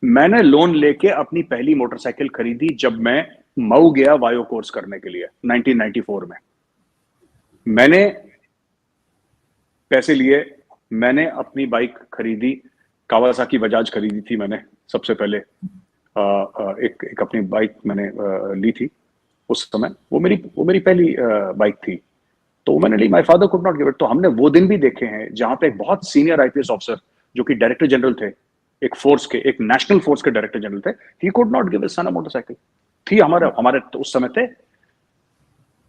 मैंने लोन लेके अपनी पहली मोटरसाइकिल खरीदी जब मैं मऊ गया वायो कोर्स करने के लिए 1994 में। मैंने पैसे लिए, मैंने अपनी बाइक खरीदी, कावासाकी बजाज खरीदी थी मैंने सबसे पहले। एक अपनी बाइक मैंने ली थी उस समय। वो मेरी पहली बाइक थी, तो मैंने ली। My father could not give it. तो हमने वो दिन भी देखे हैं जहां पे एक बहुत सीनियर आईपीएस ऑफिसर जो कि डायरेक्टर जनरल थे, एक नेशनल फोर्स के डायरेक्टर जनरल थे, he could not give his son a motorcycle. थी हमारे तो उस समय थे,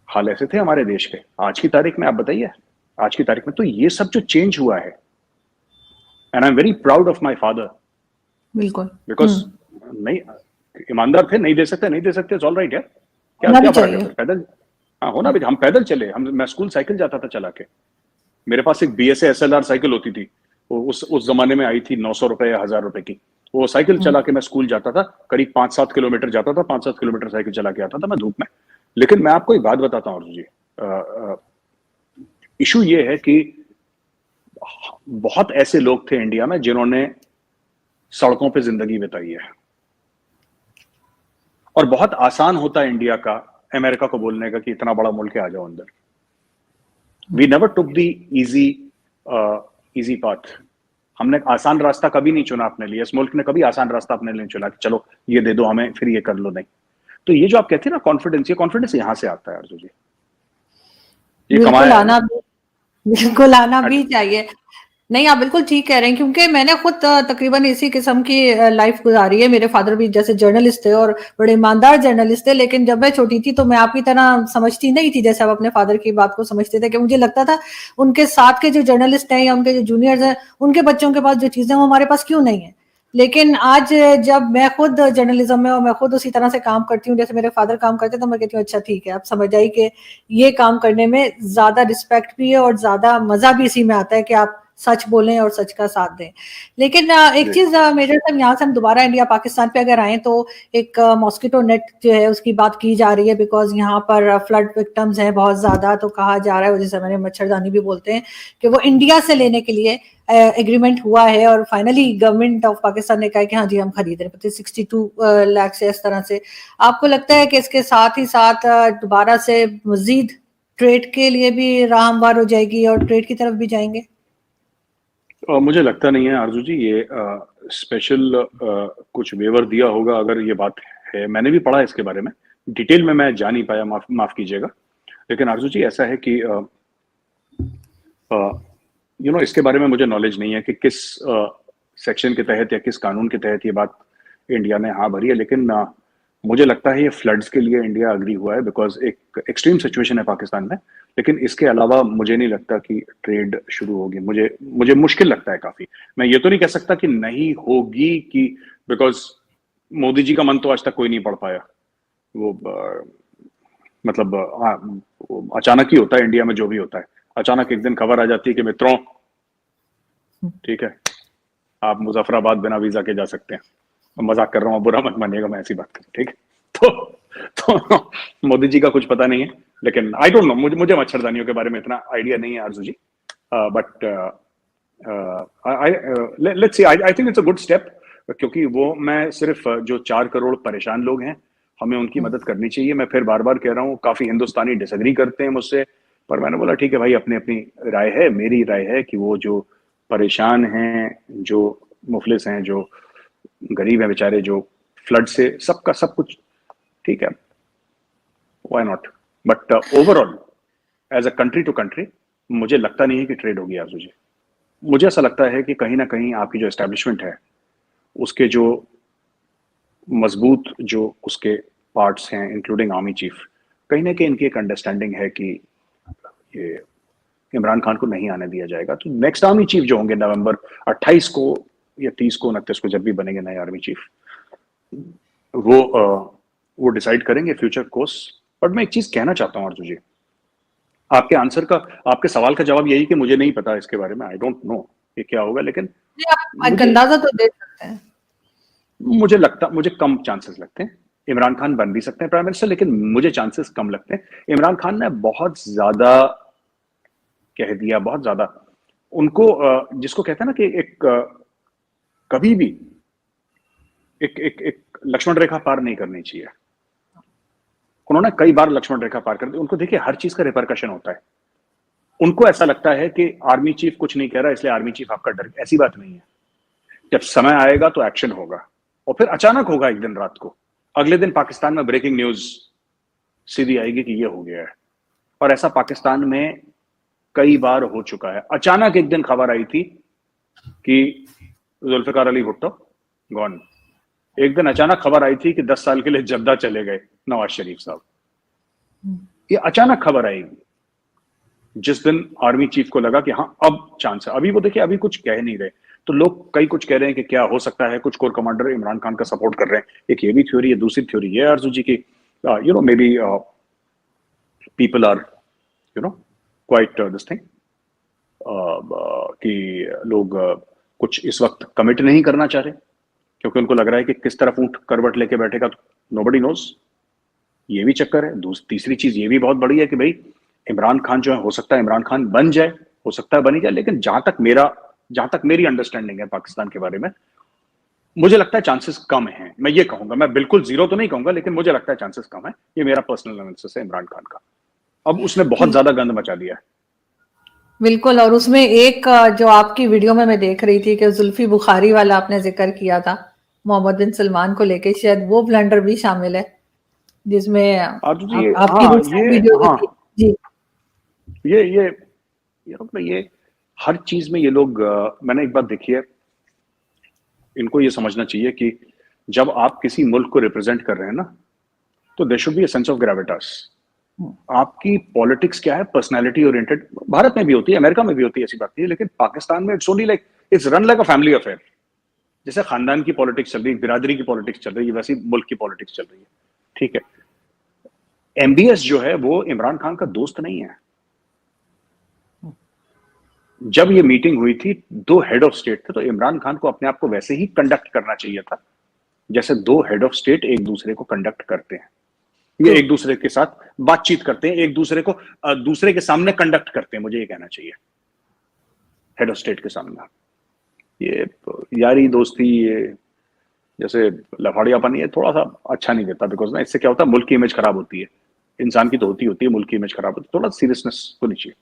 हाल ऐसे थे हमारे देश के। आज की तारीख में आप बताइए, आज की तारीख में तो ये सब जो चेंज हुआ है, and I am very proud of my father. बिल्कुल। बिकॉज नहीं, ईमानदार थे, नहीं दे सकते ऑल राइट यार, क्या होना भी क्या फर्क है चाहिए। फिर? पैदल, हाँ होना भी। हम पैदल चले, मैं स्कूल साइकिल जाता था चला के। मेरे पास एक बीएसए एसएलआर साइकिल होती थी, वो उस जमाने में आई थी 900 रुपए या 1000 रुपए की। वो साइकिल चला के मैं स्कूल जाता था, करीब 5-7 किलोमीटर जाता था, 5-7 किलोमीटर साइकिल चला के आता था मैं धूप में। लेकिन मैं आपको एक बात बताता हूँ अर्जुन जी, इशू ये है कि बहुत ऐसे लोग थे इंडिया में जिन्होंने सड़कों पे जिंदगी बिताई है, और बहुत आसान होता है इंडिया का अमेरिका को बोलने का कि इतना बड़ा मुल्क है, आ जाओ अंदर। We never took the easy path. हमने आसान रास्ता कभी नहीं चुना अपने लिए। इस मुल्क ने कभी आसान रास्ता अपने लिए चुना कि चलो ये दे दो हमें, फिर ये कर लो। नहीं। तो ये जो आप कहते हैं ना कॉन्फिडेंस, ये कॉन्फिडेंस यहां से आता है अर्जुन जी, ये बिल्कुल कमाया आना भी, बिल्कुल आना है। भी चाहिए। नहीं, आप बिल्कुल ठीक कह रहे हैं, क्योंकि मैंने खुद तकरीबन इसी किस्म की लाइफ गुजारी है। मेरे फादर भी जैसे जर्नलिस्ट थे और बड़े ईमानदार जर्नलिस्ट थे, लेकिन जब मैं छोटी थी तो मैं आपकी तरह समझती नहीं थी जैसे आप अपने फादर की बात को समझते थे, कि मुझे लगता था उनके साथ के जो जर्नलिस्ट हैं या उनके जो जूनियर्स हैं, उनके बच्चों के पास जो चीजें वो हमारे पास क्यों नहीं है। लेकिन आज जब मैं खुद जर्नलिज्म में और मैं खुद उसी तरह से काम करती हूँ जैसे मेरे फादर काम करते, तो मैं कहती हूँ अच्छा ठीक है, आप समझ आई कि ये काम करने में ज्यादा रिस्पेक्ट भी है और ज्यादा मजा भी इसी में आता है कि आप सच बोलें और सच का साथ दें। लेकिन एक चीज मेजर साहब, यहाँ से हम दोबारा इंडिया पाकिस्तान पे अगर आए तो एक मॉस्किटो नेट जो है उसकी बात की जा रही है, बिकॉज यहाँ पर फ्लड विक्टिम्स हैं बहुत ज्यादा। तो कहा जा रहा है, जैसे मैंने मच्छरदानी भी बोलते हैं, कि वो इंडिया से लेने के लिए एग्रीमेंट हुआ है और फाइनली गवर्नमेंट ऑफ पाकिस्तान ने कहा कि हाँ जी हम खरीद रहे हैं 62 लाख से। इस तरह से आपको लगता है कि इसके साथ ही साथ दोबारा से मजीद ट्रेड के लिए भी राह हमवार हो जाएगी और ट्रेड की तरफ भी जाएंगे? मुझे लगता नहीं है आरजू जी, ये स्पेशल कुछ वेवर दिया होगा अगर ये बात है। मैंने भी पढ़ा इसके बारे में, डिटेल में मैं जा नहीं पाया, माफ कीजिएगा। लेकिन आरजू जी ऐसा है कि इसके बारे में मुझे नॉलेज नहीं है कि किस सेक्शन के तहत या किस कानून के तहत ये बात इंडिया ने हाँ भरी है। लेकिन मुझे लगता है ये फ्लड्स के लिए इंडिया अग्री हुआ है, बिकॉज एक एक्सट्रीम सिचुएशन है पाकिस्तान में। लेकिन इसके अलावा मुझे नहीं लगता कि ट्रेड शुरू होगी। मुझे मुश्किल लगता है काफी। मैं ये तो नहीं कह सकता कि नहीं होगी, कि बिकॉज मोदी जी का मन तो आज तक कोई नहीं पढ़ पाया। वो मतलब अचानक ही होता है इंडिया में जो भी होता है। अचानक एक दिन खबर आ जाती है कि मित्रों ठीक है, आप मुजफ्फराबाद बिना वीजा के जा सकते हैं। मजाक कर रहा हूँ, बुरा मत मानिएगा, मैं ऐसी बात कर, ठीक है। तो मोदी जी का कुछ पता नहीं है। लेकिन आई डोंट नो, मुझे मच्छरदानियों के बारे में इतना आइडिया नहीं है Arzoo ji. But let's see, I think it's a good step, क्योंकि वो मैं सिर्फ जो 4 करोड़ परेशान लोग हैं, हमें उनकी मदद करनी चाहिए। मैं फिर बार बार कह रहा हूँ, काफी हिंदुस्तानी डिसएग्री करते हैं मुझसे, पर मैंने बोला ठीक है भाई, अपनी अपनी राय है। मेरी राय है कि वो जो परेशान हैं, जो मुफलिस हैं, जो गरीब हैं बेचारे, जो फ्लड से सबका सब कुछ ठीक है, why not. But overall as a country to country मुझे लगता नहीं है कि ट्रेड होगी आजू जी। मुझे ऐसा लगता है कि कहीं ना कहीं आपकी जो एस्टेब्लिशमेंट है, उसके जो मजबूत जो उसके पार्ट्स हैं, इंक्लूडिंग आर्मी चीफ, कहीं ना कहीं इनकी एक अंडरस्टैंडिंग है कि ये इमरान खान को नहीं आने दिया जाएगा। तो नेक्स्ट आर्मी चीफ जो होंगे नवंबर 28 को या 30 को 29 को, जब भी बनेंगे नए आर्मी चीफ, वो डिसाइड करेंगे फ्यूचर कोर्स। बट मैं एक चीज कहना चाहता हूँ अर्जुन जी, आपके सवाल का जवाब यही कि मुझे नहीं पता इसके बारे में, आई डोंट नो ये क्या होगा। लेकिन आप एक अंदाजा तो दे सकते हैं। मुझे कम चांसेस लगते हैं। इमरान खान बन भी सकते हैं प्राइम मिनिस्टर, लेकिन मुझे चांसेस कम लगते हैं। इमरान खान ने बहुत ज्यादा कह दिया, बहुत ज्यादा उनको जिसको कहते हैं ना कि एक कभी भी एक लक्ष्मण रेखा पार नहीं करनी चाहिए। उन्होंने कई बार लक्ष्मण रेखा पार कर दी। उनको देखिए हर चीज का रिपरकशन होता है। उनको ऐसा लगता है कि आर्मी चीफ कुछ नहीं कह रहा इसलिए आर्मी चीफ आपका डर, ऐसी बात नहीं है। जब समय आएगा तो एक्शन होगा, और फिर अचानक होगा एक दिन रात को, अगले दिन पाकिस्तान में ब्रेकिंग न्यूज सीधी आएगी कि ये हो गया है। और ऐसा पाकिस्तान में कई बार हो चुका है। अचानक एक दिन खबर आई थी कि जुल्फिकार अली भुट्टो गॉन। एक दिन अचानक खबर आई थी कि 10 साल के लिए जद्दा चले गए नवाज शरीफ साहब। ये अचानक खबर आएगी जिस दिन आर्मी चीफ को लगा कि हाँ अब चांस है। अभी वो देखिए अभी कुछ कह नहीं रहे, तो लोग कई कुछ कह रहे हैं कि क्या हो सकता है, कुछ कोर कमांडर इमरान खान का सपोर्ट कर रहे हैं। एक ये भी थ्योरी है। दूसरी थ्योरी ये आरजू जी की maybe people are quite this thing कि लोग कुछ इस वक्त कमिट नहीं करना चाह रहे, क्योंकि उनको लग रहा है कि किस तरफ ऊंट करवट लेके बैठेगा नोबडी नोज। ये भी चक्कर है। तीसरी चीज ये भी बहुत बड़ी है कि भाई इमरान खान जो है, हो सकता है इमरान खान बन जाए, हो सकता है बनी जाए, लेकिन जहां तक मेरी अंडरस्टैंडिंग है पाकिस्तान के बारे में, मुझे लगता है चांसेस कम हैं। मैं ये कहूंगा, मैं बिल्कुल जीरो तो नहीं कहूंगा, लेकिन मुझे लगता है चांसेस कम है। ये मेरा पर्सनल एनालिसिस है इमरान खान का। अब उसने बहुत ज्यादा गंद मचा दिया है। बिल्कुल। और उसमें एक जो आपकी वीडियो में मैं देख रही थी कि जुल्फी बुखारी वाला आपने जिक्र किया था मोहम्मद बिन सलमान को लेके, शायद वो ब्लंडर भी शामिल है जिसमें आरजू जी आपकी हाँ दूसरी वीडियो भी थी जी। ये हर चीज में ये लोग मैंने एक बात देखी है, इनको ये समझना चाहिए कि जब आप किसी मुल्क को रिप्रेजेंट कर रहे हैं ना, तो there should be a sense of gravitas. आपकी पॉलिटिक्स क्या है, पर्सनालिटी ओरिएंटेड। भारत में भी होती है, अमेरिका में भी होती है, ऐसी बात नहीं है, लेकिन पाकिस्तान में it's only like it's run like a family affair. जैसे खानदान की पॉलिटिक्स चल रही है, बिरादरी की पॉलिटिक्स चल रही है, वैसी मुल्क की पॉलिटिक्स चल रही है। ठीक है, एमबीएस जो है वो इमरान खान का दोस्त नहीं है। जब ये मीटिंग हुई थी, 2 हेड ऑफ स्टेट थे, तो इमरान खान को अपने आप को वैसे ही कंडक्ट करना चाहिए था जैसे 2 हेड ऑफ स्टेट एक दूसरे को कंडक्ट करते हैं। ये एक दूसरे के साथ बातचीत करते हैं, एक दूसरे को दूसरे के सामने कंडक्ट करते हैं, मुझे ये कहना चाहिए, हेड ऑफ स्टेट के सामने। ये यारी दोस्ती, ये जैसे लफाड़ियापन, ये थोड़ा सा अच्छा नहीं देता, बिकॉज ना इससे क्या होता है, मुल्क की इमेज खराब होती है। इंसान की तो होती है, मुल्क की इमेज खराब होती है। थोड़ा सीरियसनेस होनी चाहिए।